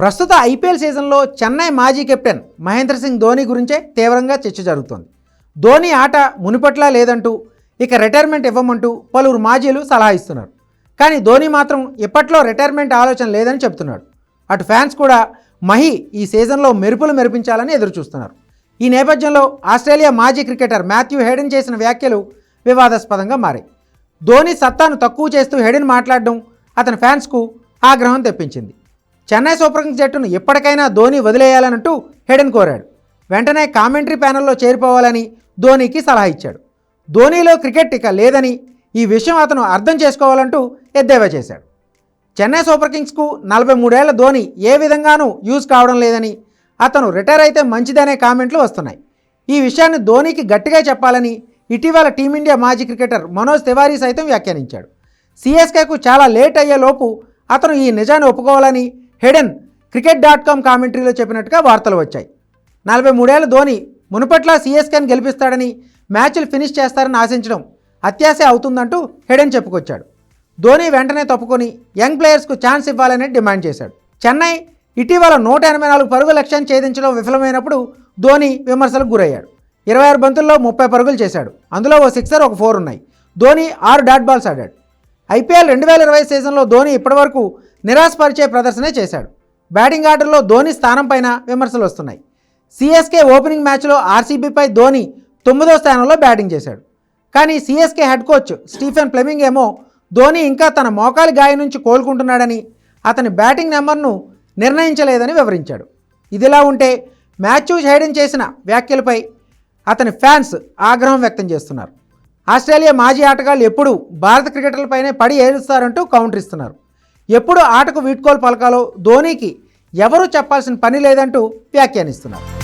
ప్రస్తుత ఐపీఎల్ సీజన్లో చెన్నై మాజీ కెప్టెన్ మహేంద్ర సింగ్ ధోని గురించే తీవ్రంగా చర్చ జరుగుతోంది. ధోని ఆట మునుపట్లా లేదంటూ, ఇక రిటైర్మెంట్ ఇవ్వమంటూ పలువురు మాజీలు సలహా ఇస్తున్నారు. కానీ ధోని మాత్రం ఇప్పట్లో రిటైర్మెంట్ ఆలోచన లేదని చెబుతున్నాడు. అటు ఫ్యాన్స్ కూడా మహి ఈ సీజన్లో మెరుపులు మెరిపించాలని ఎదురుచూస్తున్నారు. ఈ నేపథ్యంలో ఆస్ట్రేలియా మాజీ క్రికెటర్ మాథ్యూ హేడెన్ చేసిన వ్యాఖ్యలు వివాదాస్పదంగా మారాయి. ధోని సత్తాను తక్కువ చేస్తూ హేడెన్ మాట్లాడడం అతని ఫ్యాన్స్కు ఆగ్రహం తెప్పించింది. చెన్నై సూపర్ కింగ్స్ జట్టును ఎప్పటికైనా ధోని వదిలేయాలనంటూ హేడెన్ కోరాడు. వెంటనే కామెంటరీ ప్యానెల్లో చేరిపోవాలని ధోనికి సలహా ఇచ్చాడు. ధోనిలో క్రికెట్ ఇక లేదని, ఈ విషయం అతను అర్థం చేసుకోవాలంటూ ఎద్దేవా చేశాడు. చెన్నై సూపర్ కింగ్స్కు 43 ఏళ్ల ధోని ఏ విధంగానూ యూజ్ కావడం లేదని, అతను రిటైర్ అయితే మంచిదనే కామెంట్లు వస్తున్నాయి. ఈ విషయాన్ని ధోనికి గట్టిగా చెప్పాలని ఇటీవల టీమిండియా మాజీ క్రికెటర్ మనోజ్ తివారీ సైతం వ్యాఖ్యానించాడు. సిఎస్కేకు చాలా లేట్ అయ్యేలోపు అతను ఈ నిజాన్ని ఒప్పుకోవాలని హేడెన్ cricket.com కామెంటరీలో చెప్పినట్టుగా వార్తలు వచ్చాయి. 43 ఏళ్ల ధోని మునుపట్ల సిఎస్కేని గెలిపిస్తాడని, మ్యాచ్లు ఫినిష్ చేస్తారని ఆశించడం అత్యాశ అవుతుందంటూ హేడెన్ చెప్పుకొచ్చాడు. ధోని వెంటనే తప్పుకొని యంగ్ ప్లేయర్స్కు ఛాన్స్ ఇవ్వాలని డిమాండ్ చేశాడు. చెన్నై ఇటీవల 184 పరుగుల లక్ష్యాన్ని ఛేదించడం విఫలమైనప్పుడు ధోని విమర్శలకు గురయ్యాడు. 26 బంతుల్లో 30 పరుగులు చేశాడు. అందులో ఓ సిక్సర్, ఒక 4 ఉన్నాయి. ధోని 6 డాట్ బాల్స్ ఆడాడు. ఐపీఎల్ 2020 సీజన్లో ధోని ఇప్పటివరకు నిరాశపరిచే ప్రదర్శనే చేశాడు. బ్యాటింగ్ ఆర్డర్లో ధోని స్థానం పైన విమర్శలు వస్తున్నాయి. సిఎస్కే ఓపెనింగ్ మ్యాచ్లో ఆర్సీబీపై ధోని 9వ స్థానంలో బ్యాటింగ్ చేశాడు. కానీ CSK head coach Stephen Fleming ఏమో ధోని ఇంకా తన మోకాలి గాయం నుంచి కోలుకుంటున్నాడని, అతని బ్యాటింగ్ నెంబర్ను నిర్ణయించలేదని వివరించాడు. ఇదిలా ఉంటే మాథ్యూ హేడెన్ చేసిన వ్యాఖ్యలపై అతని ఫ్యాన్స్ ఆగ్రహం వ్యక్తం చేస్తున్నారు. ఆస్ట్రేలియా మాజీ ఆటగాళ్లు ఎప్పుడు భారత క్రికెటర్లపైనే పడి ఏడుస్తారంటూ కౌంటర్ ఇస్తున్నారు. ఎప్పుడు ఆటకు వీడ్కోలు పలకాలో ధోనికి ఎవరూ చెప్పాల్సిన పని లేదంటూ వ్యాఖ్యానిస్తున్నారు.